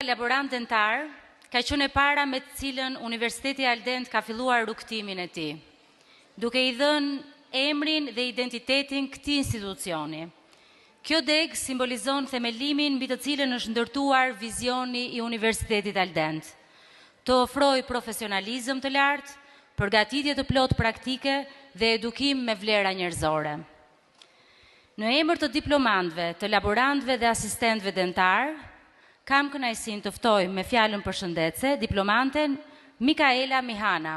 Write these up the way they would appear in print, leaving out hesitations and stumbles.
laborant dentar ka qenë e para me të cilën Universiteti Aldent ka filluar rrugtimin e tij, duke i dhënë emrin dhe identitetin këtij institucioni. Kjo deg simbolizon themelimin mbi të cilën është ndërtuar vizioni i Universitetit Aldent, të ofrojë profesionalizëm të lartë, përgatitje të plot praktike dhe edukim me vlera njerëzore. Në emër të diplomantëve, të laborantëve dhe asistentëve dentar, kam kënaqësinë të ftoj me fjalën përshëndetse diplomanten Mikaela Mihana.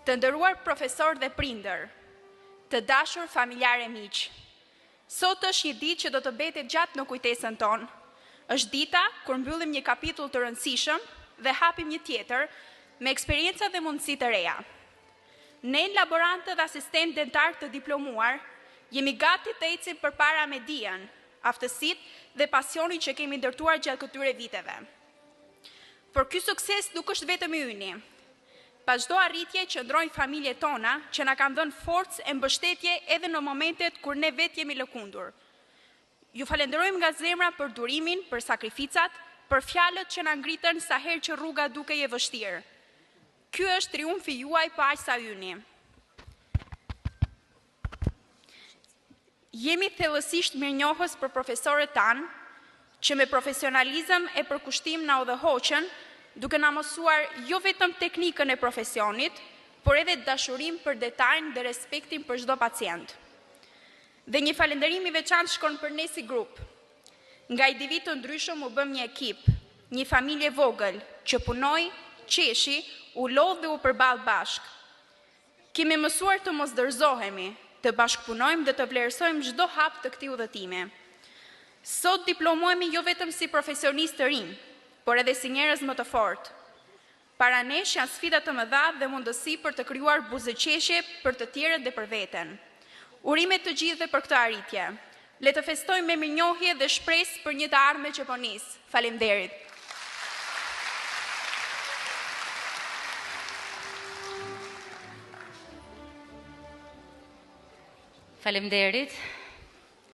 Të nderuar profesor dhe prindër, të dashur familjarë e miq, sot është një ditë që do të mbetet gjatë në kujtesën tonë. Është dita kur mbyllim një kapitull të rëndësishëm dhe hapim një tjetër me eksperjenca dhe mundësi të reja. Ne, laborantë dhe asistent dentar të diplomuar, jemi gati të ecim përpara me dijen, aftësitë dhe pasionin që kemi ndërtuar gjatë këtyre viteve. Por ky sukses nuk është vetëm i yni. Pa çdo arritje qëndrojnë familjet tona që na kanë dhënë forcë e mbështetje edhe në momentet kur ne vetë jemi lëkundur. Ju falenderojmë nga zemra për durimin, për sakrificat, për fjalët që na ngritën sa herë që rruga dukej e vështirë. Ky është triumfi juaj pa aq sa yni. Jemi thellësisht mirënjohës për profesorët tanë, që me profesionalizëm e përkushtim na udhëhoqën, duke na mësuar jo vetëm teknikën e profesionit, por edhe dashurim për detajn dhe respektin për çdo pacient. Dhe një falënderim i veçantë shkon për ne si grup. Nga individ të ndryshëm u bëm një ekip, një familje vogël që punoi, qeshi, u lodh dhe u përball bashk. Kemi mësuar të mos dorëzohemi, të bashkëpunojmë dhe të vlerësojmë çdo hap të këtij udhëtimi. Sot diplomohemi jo vetëm si profesionistë të rinj, por edhe si njerëz më të fortë. Para nesh janë sfida të mëdha dhe mundësi për të krijuar buzëqeshje për të tjerët dhe për veten. Urime të gjithëve për këtë arritje. Le të festojmë me mirënjohje dhe shpresë për një të ardhme që po nis. Faleminderit. Faleminderit.